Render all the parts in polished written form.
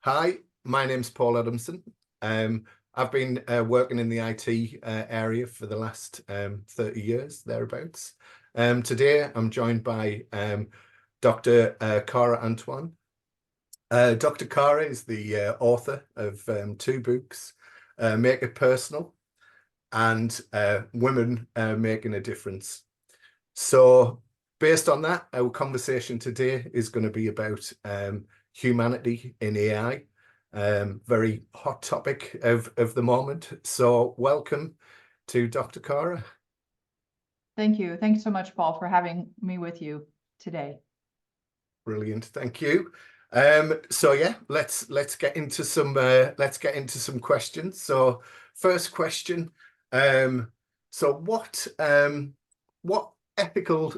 Hi, my name's Paul Adamson. I've been working in the IT area for the last 30 years, thereabouts. Today, I'm joined by Dr. Cara Antoine. Dr. Cara is the author of two books, Make It Personal and Women Making a Difference. So, based on that, our conversation today is going to be about humanity in AI. Very hot topic of the moment. So welcome to Dr. Cara. Thank you. Thanks so much, Paul, for having me with you today. Brilliant. Thank you. So yeah, let's get into some questions. So first question. So what ethical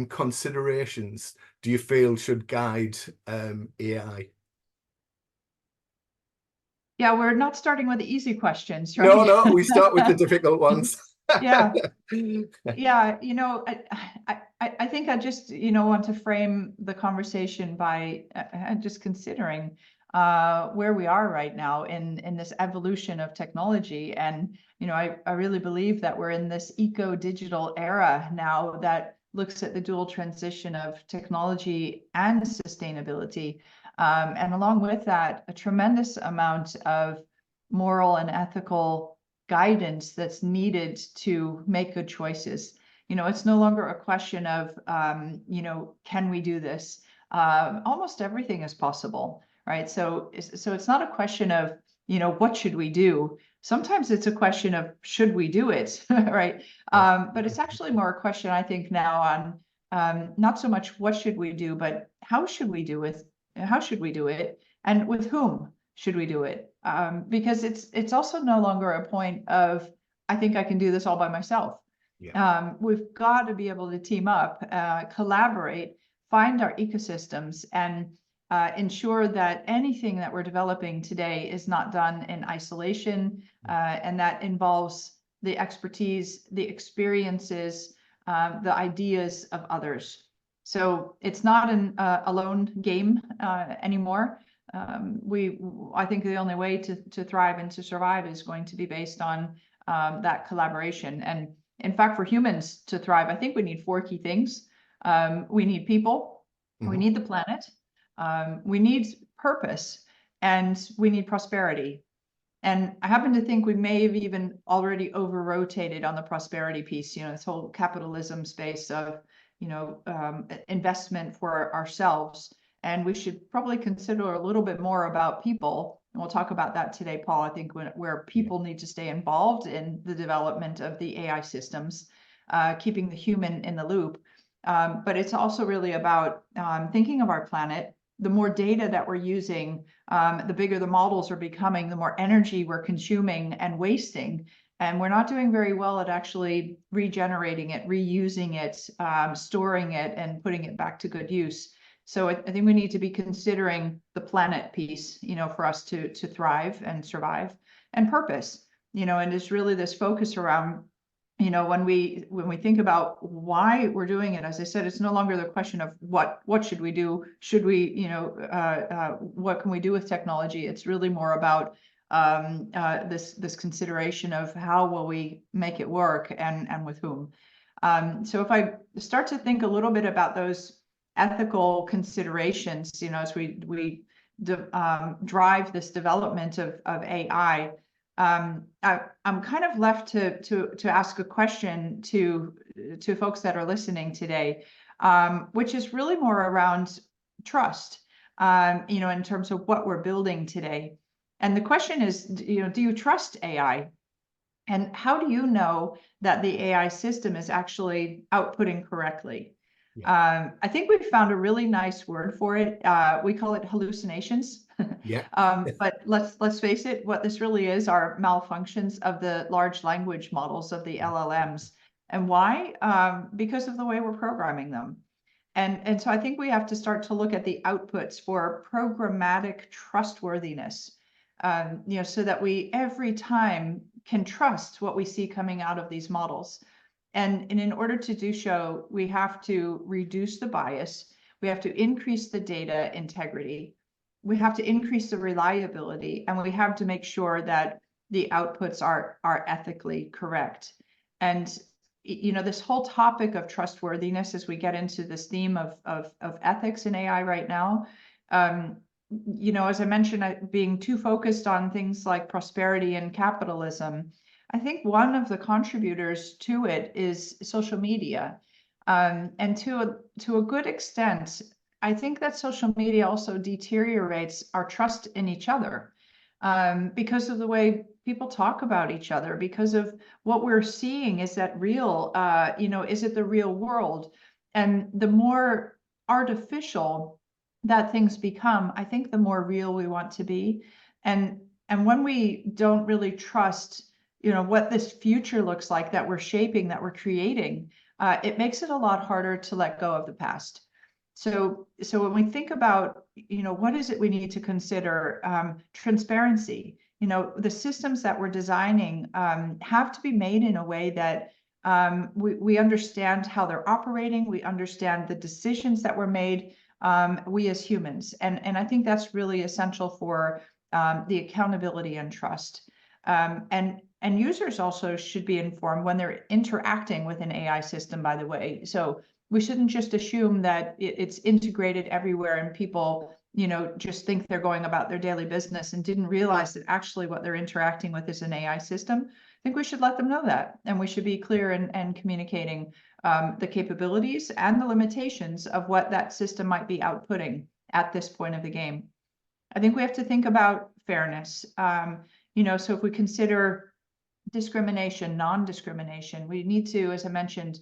considerations do you feel should guide AI? Yeah, we're not starting with the easy questions, right? No, we start with the difficult ones. Yeah. Yeah, I think I just, want to frame the conversation by just considering where we are right now in this evolution of technology. And, I really believe that we're in this eco-digital era now that looks at the dual transition of technology and sustainability. And along with that, a tremendous amount of moral and ethical guidance that's needed to make good choices. It's no longer a question of, can we do this? Almost everything is possible, right? So it's not a question of, what should we do? Sometimes it's a question of, should we do it, right? But it's actually more a question, I think, now on not so much what should we do, but how should we do it? How should we do it? And with whom should we do it? Because it's also no longer a point of, I think I can do this all by myself. Yeah. We've got to be able to team up, collaborate, find our ecosystems, and ensure that anything that we're developing today is not done in isolation, and that involves the expertise, the experiences, the ideas of others. So it's not an alone game anymore. I think the only way to thrive and to survive is going to be based on that collaboration. And in fact, for humans to thrive, I think we need four key things. We need people, we need the planet, we need purpose, and we need prosperity. And I happen to think we may have even already over-rotated on the prosperity piece, this whole capitalism space of, investment for ourselves. And we should probably consider a little bit more about people. And we'll talk about that today, Paul. I think where people need to stay involved in the development of the AI systems, keeping the human in the loop. But it's also really about thinking of our planet. The more data that we're using, the bigger the models are becoming, the more energy we're consuming and wasting. And we're not doing very well at actually regenerating it, reusing it, storing it, and putting it back to good use. So I think we need to be considering the planet piece, for us to thrive and survive, and purpose, and it's really this focus around, when we think about why we're doing it. As I said, it's no longer the question of what should we do? Should we, what can we do with technology? It's really more about this consideration of how will we make it work and with whom. So if I start to think a little bit about those ethical considerations, as we drive this development of AI, I'm kind of left to ask a question to folks that are listening today, which is really more around trust, in terms of what we're building today. And the question is, do you trust AI? And how do you know that the AI system is actually outputting correctly? Yeah. I think we've found a really nice word for it. We call it hallucinations. Yeah. But let's face it, what this really is are malfunctions of the large language models of the LLMs. And why? Because of the way we're programming them. And so I think we have to start to look at the outputs for programmatic trustworthiness, so that we every time can trust what we see coming out of these models. And in order to do so, we have to reduce the bias. We have to increase the data integrity. we have to increase the reliability, and we have to make sure that the outputs are ethically correct. And this whole topic of trustworthiness, as we get into this theme of ethics in AI right now, as I mentioned, being too focused on things like prosperity and capitalism, I think one of the contributors to it is social media. And to a good extent, I think that social media also deteriorates our trust in each other, because of the way people talk about each other, because of what we're seeing. Is that real? Is it the real world? And the more artificial that things become, I think the more real we want to be. And when we don't really trust, what this future looks like that we're shaping, that we're creating, it makes it a lot harder to let go of the past. So when we think about, what is it we need to consider? Transparency. The systems that we're designing have to be made in a way that we understand how they're operating. We understand the decisions that were made, we as humans. And I think that's really essential for the accountability and trust. And users also should be informed when they're interacting with an AI system, by the way. So we shouldn't just assume that it's integrated everywhere and people, just think they're going about their daily business and didn't realize that actually what they're interacting with is an AI system. I think we should let them know that, and we should be clear and communicating the capabilities and the limitations of what that system might be outputting at this point of the game. I think we have to think about fairness. So if we consider discrimination, non-discrimination, we need to, as I mentioned,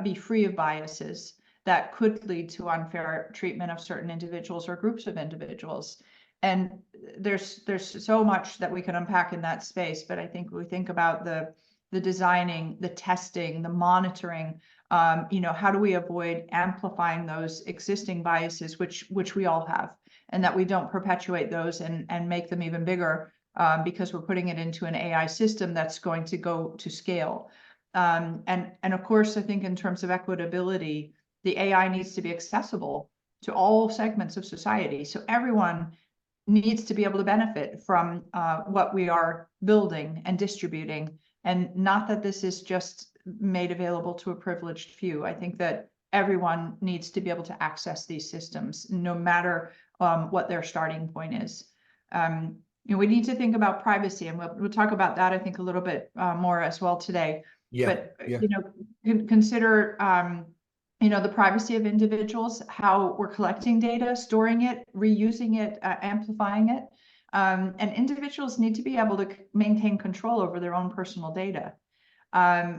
be free of biases that could lead to unfair treatment of certain individuals or groups of individuals. And there's so much that we can unpack in that space, but I think we think about the designing, the testing, the monitoring, how do we avoid amplifying those existing biases, which we all have, and that we don't perpetuate those and make them even bigger, because we're putting it into an AI system that's going to go to scale. And of course, I think in terms of equitability, the AI needs to be accessible to all segments of society. So everyone needs to be able to benefit from what we are building and distributing, and not that this is just made available to a privileged few. I think that everyone needs to be able to access these systems, no matter what their starting point is. We need to think about privacy, and we'll talk about that, I think, a little bit more as well today. But consider the privacy of individuals, how we're collecting data, storing it, reusing it, amplifying it. And individuals need to be able to maintain control over their own personal data.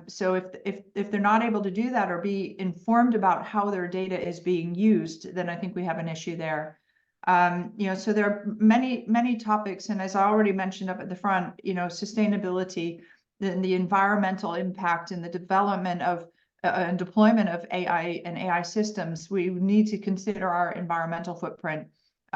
So if they're not able to do that or be informed about how their data is being used, then I think we have an issue there. So there are many topics, and as I already mentioned up at the front, sustainability, the environmental impact, and the development of and deployment of AI and AI systems. We need to consider our environmental footprint,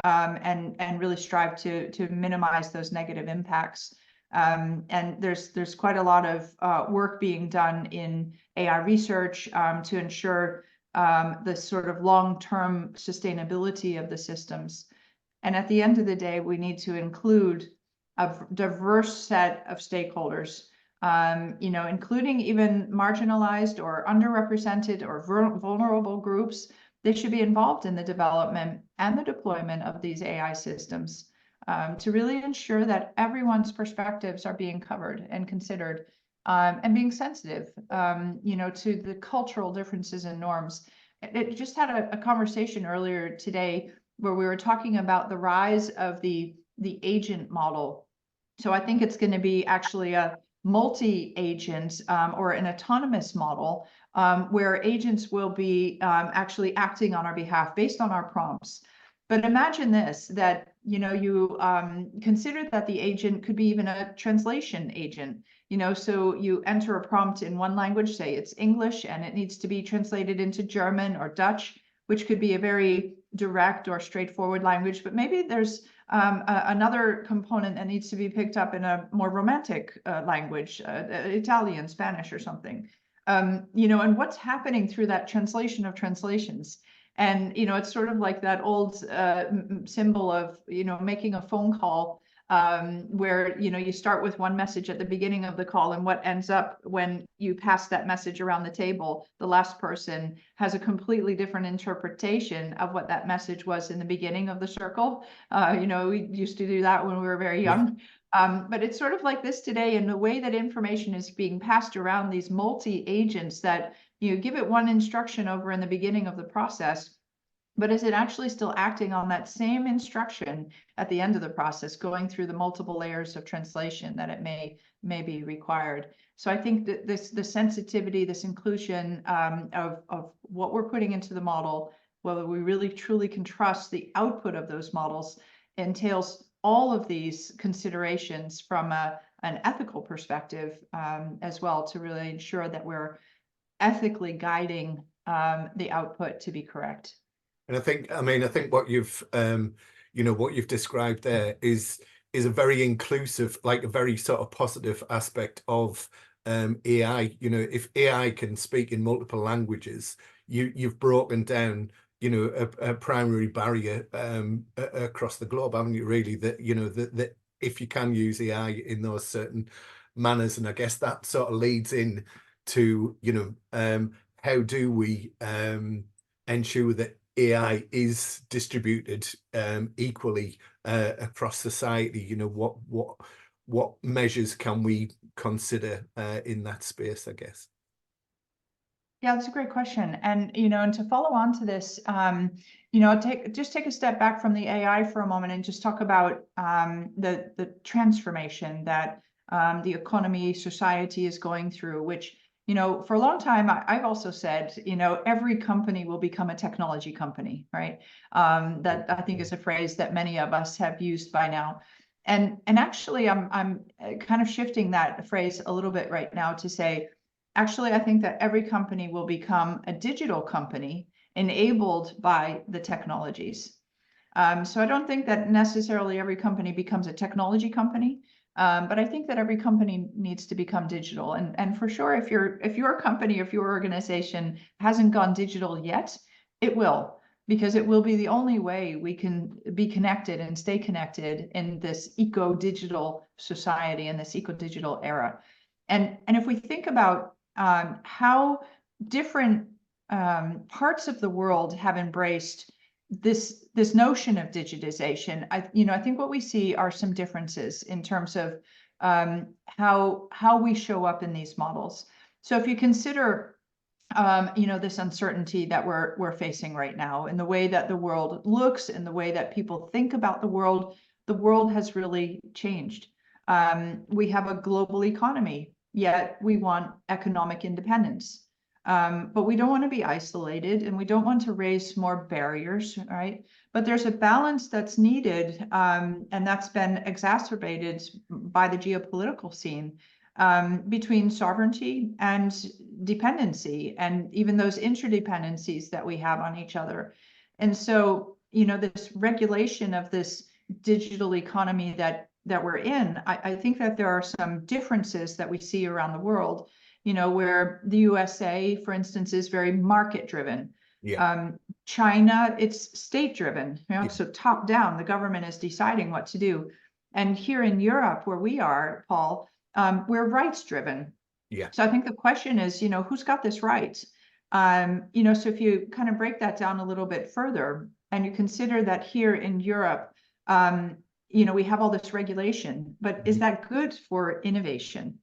and really strive to minimize those negative impacts. And there's quite a lot of work being done in AI research to ensure the sort of long-term sustainability of the systems. And at the end of the day, we need to include a diverse set of stakeholders, including even marginalized or underrepresented or vulnerable groups. They should be involved in the development and the deployment of these AI systems, to really ensure that everyone's perspectives are being covered and considered, and being sensitive, to the cultural differences and norms. It just had a conversation earlier today where we were talking about the rise of the agent model. So I think it's going to be actually a multi-agent or an autonomous model, where agents will be actually acting on our behalf based on our prompts. But imagine this, that you consider that the agent could be even a translation agent. So you enter a prompt in one language, say it's English, and it needs to be translated into German or Dutch, which could be a very direct or straightforward language. But maybe there's another component that needs to be picked up in a more romantic language, Italian, Spanish, or something. And what's happening through that translation of translations? And, it's sort of like that old symbol of, making a phone call, where, you start with one message at the beginning of the call, and what ends up when you pass that message around the table, the last person has a completely different interpretation of what that message was in the beginning of the circle. We used to do that when we were very young. But it's sort of like this today, in the way that information is being passed around, these multi-agents that you give it one instruction over in the beginning of the process, but is it actually still acting on that same instruction at the end of the process, going through the multiple layers of translation that it may be required? So I think that the sensitivity, this inclusion of what we're putting into the model, whether we really truly can trust the output of those models, entails all of these considerations from an ethical perspective, as well, to really ensure that we're ethically guiding the output to be correct. And I think what what you've described there is a very inclusive, like a very sort of positive aspect of AI. If AI can speak in multiple languages, you've broken down, a primary barrier across the globe, haven't you? Really, that if you can use AI in those certain manners, and I guess that sort of leads in to, how do we ensure that AI is distributed equally across society? What measures can we consider in that space, I guess? Yeah, that's a great question. And, and to follow on to this, take a step back from the AI for a moment and just talk about the transformation that the economy, society is going through, which, for a long time, I've also said, every company will become a technology company, right? That I think is a phrase that many of us have used by now. And actually, I'm kind of shifting that phrase a little bit right now to say, actually, I think that every company will become a digital company enabled by the technologies. So I don't think that necessarily every company becomes a technology company, but I think that every company needs to become digital. And for sure, if your company, if your organization hasn't gone digital yet, it will, because it will be the only way we can be connected and stay connected in this eco-digital society, in this eco-digital era. And if we think about how different parts of the world have embraced this notion of digitization, I think what we see are some differences in terms of how we show up in these models. So if you consider this uncertainty that we're facing right now, in the way that the world looks, in the way that people think about the world has really changed. We have a global economy, yet we want economic independence. But we don't want to be isolated, and we don't want to raise more barriers, right? But there's a balance that's needed, and that's been exacerbated by the geopolitical scene, between sovereignty and dependency, and even those interdependencies that we have on each other. And so, this regulation of this digital economy that we're in, I think that there are some differences that we see around the world, where the USA, for instance, is very market driven. Yeah. China, it's state driven, Yeah. so top down, the government is deciding what to do. And here in Europe, where we are, Paul, we're rights driven. Yeah. So I think the question is, who's got this right? So if you kind of break that down a little bit further, and you consider that here in Europe, we have all this regulation, but is that good for innovation?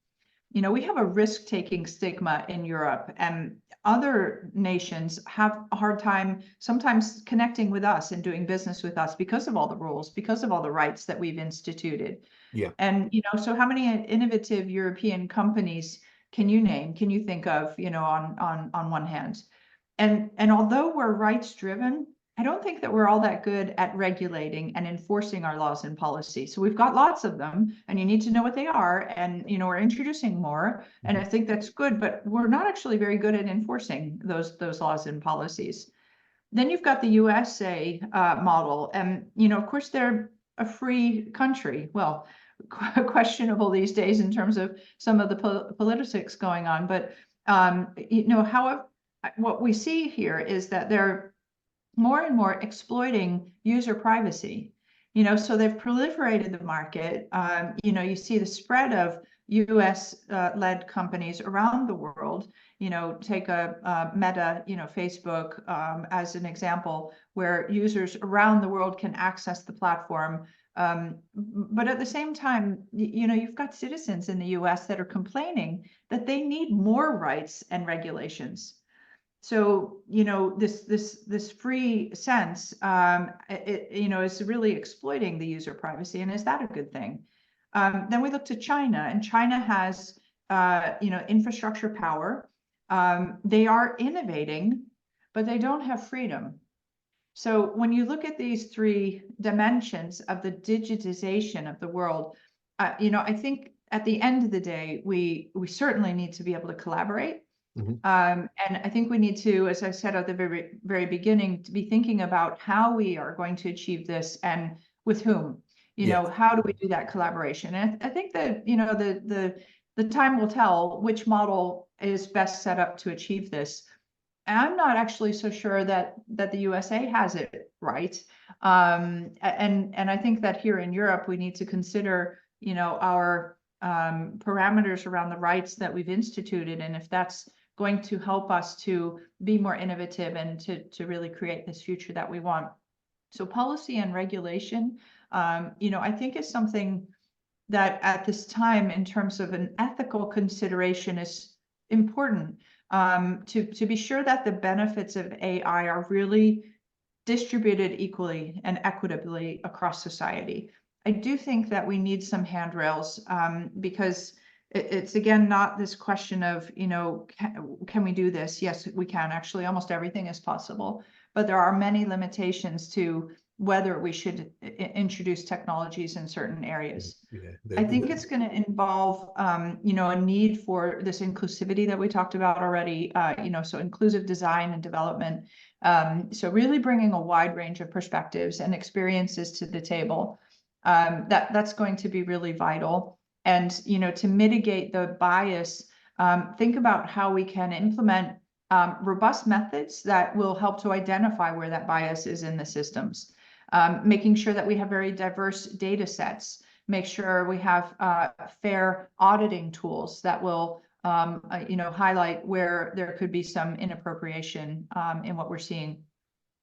We have a risk-taking stigma in Europe, and other nations have a hard time sometimes connecting with us and doing business with us because of all the rules, because of all the rights that we've instituted. Yeah. And, so how many innovative European companies can you name, can you think of, on one hand? And although we're rights driven, I don't think that we're all that good at regulating and enforcing our laws and policies. So we've got lots of them, and you need to know what they are. And, we're introducing more, and I think that's good, but we're not actually very good at enforcing those laws and policies. Then you've got the USA model, and, of course, they're a free country. Well, questionable these days in terms of some of the politics going on. But, however, what we see here is that they're more and more exploiting user privacy. So they've proliferated the market. You see the spread of US led companies around the world. Take a Meta, Facebook as an example, where users around the world can access the platform. But at the same time, you've got citizens in the US that are complaining that they need more rights and regulations. So, this free sense, is really exploiting the user privacy. And is that a good thing? Then we look to China, and China has, infrastructure power. They are innovating, but they don't have freedom. So when you look at these three dimensions of the digitization of the world, I think at the end of the day, we certainly need to be able to collaborate. And I think we need to, as I said at the very, very beginning, to be thinking about how we are going to achieve this and with whom. Yes. How do we do that collaboration? And I think that the time will tell which model is best set up to achieve this. And I'm not actually so sure that the USA has it right. And I think that here in Europe we need to consider our parameters around the rights that we've instituted, and if that's going to help us to be more innovative and to really create this future that we want. So policy and regulation, I think is something that at this time, in terms of an ethical consideration, is important, to be sure that the benefits of AI are really distributed equally and equitably across society. I do think that we need some handrails, because it's again not this question of can we do this? Yes, we can. Actually, almost everything is possible, but there are many limitations to whether we should introduce technologies in certain areas. Yeah, I think it's going to involve a need for this inclusivity that we talked about already, so inclusive design and development, so really bringing a wide range of perspectives and experiences to the table. That's going to be really vital. And to mitigate the bias, think about how we can implement robust methods that will help to identify where that bias is in the systems. Making sure that we have very diverse data sets, make sure we have fair auditing tools that will highlight where there could be some inappropriation in what we're seeing.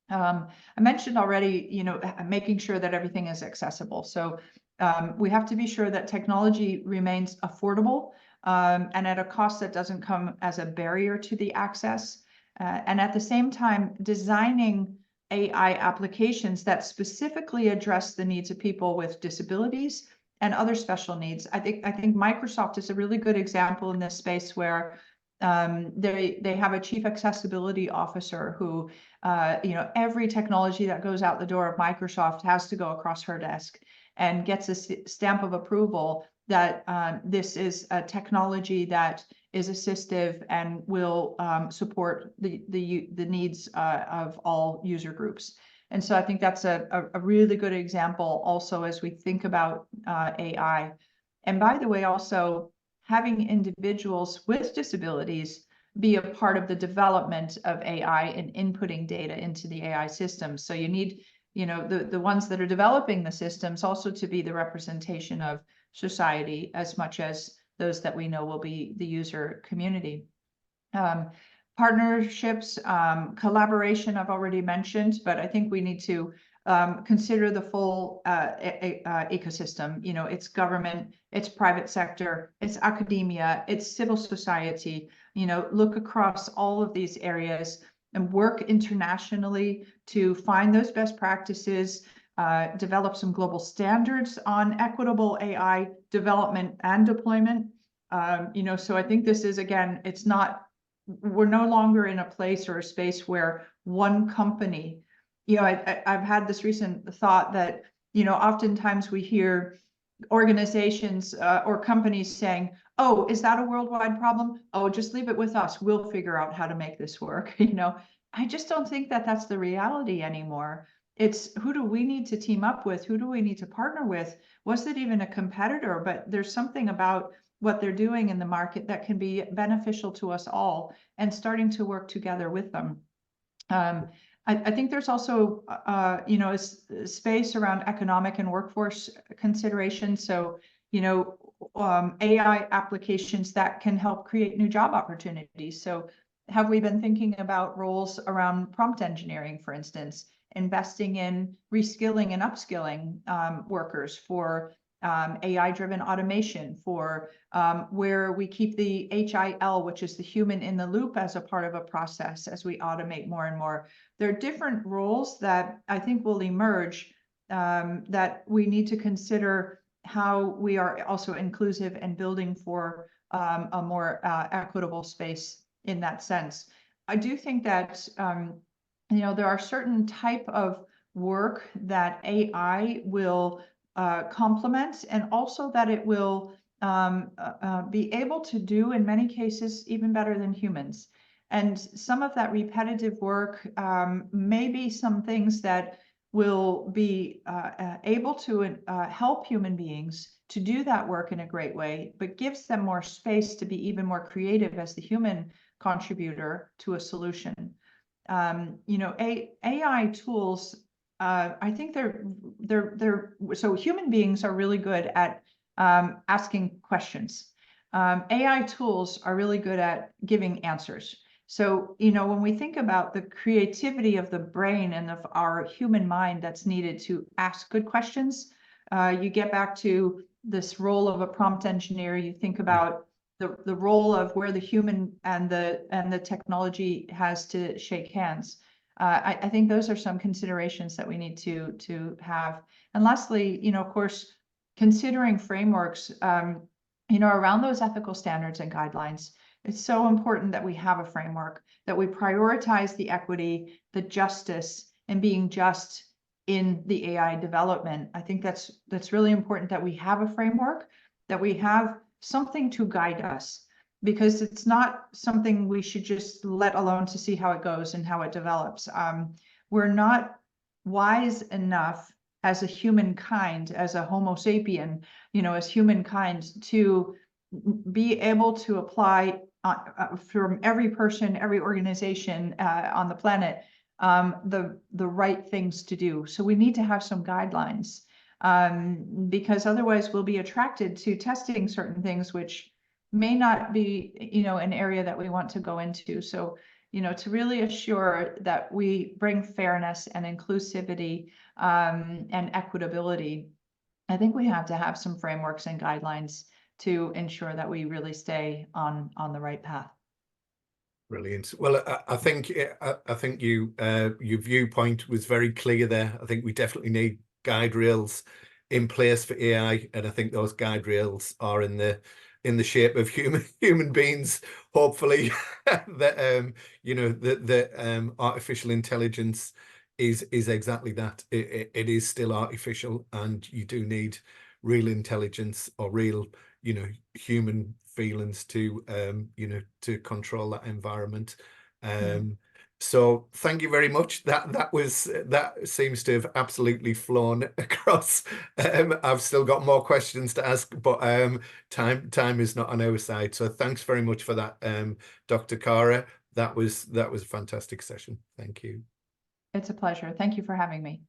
I mentioned already, making sure that everything is accessible. So we have to be sure that technology remains affordable and at a cost that doesn't come as a barrier to the access. And at the same time, designing AI applications that specifically address the needs of people with disabilities and other special needs. I think Microsoft is a really good example in this space, where they have a chief accessibility officer who, every technology that goes out the door of Microsoft has to go across her desk and gets a stamp of approval that this is a technology that is assistive and will support the needs of all user groups. And so I think that's a really good example also as we think about AI. And by the way, also having individuals with disabilities be a part of the development of AI and inputting data into the AI systems. So you need the ones that are developing the systems also to be the representation of society as much as those that we know will be the user community. Partnerships, collaboration, I've already mentioned, but I think we need to consider the full ecosystem. It's government, it's private sector, it's academia, it's civil society. Look across all of these areas and work internationally to find those best practices, develop some global standards on equitable AI development and deployment. So I think this is, again, we're no longer in a place or a space where one company, I've had this recent thought that, oftentimes we hear organizations or companies saying, oh, is that a worldwide problem? Oh, just leave it with us. We'll figure out how to make this work. I just don't think that that's the reality anymore. It's who do we need to team up with? Who do we need to partner with? Was it even a competitor? But there's something about what they're doing in the market that can be beneficial to us all, and starting to work together with them. I think there's also, you know, a space around economic and workforce considerations. So, you know, AI applications that can help create new job opportunities. So have we been thinking about roles around prompt engineering, for instance, investing in reskilling and upskilling workers for AI-driven automation, for where we keep the HIL, which is the human in the loop, as a part of a process as we automate more and more. There are different roles that I think will emerge that we need to consider how we are also inclusive and building for a more equitable space in that sense. I do think that, you know, there are certain type of work that AI will complement, and also that it will be able to do in many cases even better than humans. And some of that repetitive work may be some things that will be able to help human beings to do that work in a great way, but gives them more space to be even more creative as the human contributor to a solution. You know, AI tools, I think they're so human beings are really good at asking questions. AI tools are really good at giving answers. So, you know, when we think about the creativity of the brain and of our human mind that's needed to ask good questions, you get back to this role of a prompt engineer. You think about the role of where the human and the technology has to shake hands. I think those are some considerations that we need to have. And lastly, you know, of course, considering frameworks, you know, around those ethical standards and guidelines. It's so important that we have a framework, that we prioritize the equity, the justice, and being just in the AI development. I think that's really important, that we have a framework, that we have something to guide us, because it's not something we should just let alone to see how it goes and how it develops. We're not wise enough as a humankind, as a Homo sapien, you know, as humankind, to be able to apply from every person, every organization on the planet, the right things to do. So we need to have some guidelines, because otherwise we'll be attracted to testing certain things which may not be, you know, an area that we want to go into. So, you know, to really assure that we bring fairness and inclusivity and equitability, I think we have to have some frameworks and guidelines to ensure that we really stay on the right path. Brilliant. Well, I think your viewpoint was very clear there. I think we definitely need guide rails in place for AI, and I think those guide rails are in the shape of human beings, hopefully. That you know, the artificial intelligence is exactly that. It is still artificial, and you do need real intelligence or real, you know, human feelings to you know, to control that environment. So thank you very much. That seems to have absolutely flown across. I've still got more questions to ask, but time is not on our side. So thanks very much for that, Dr. Cara. That was a fantastic session. Thank you. It's a pleasure. Thank you for having me.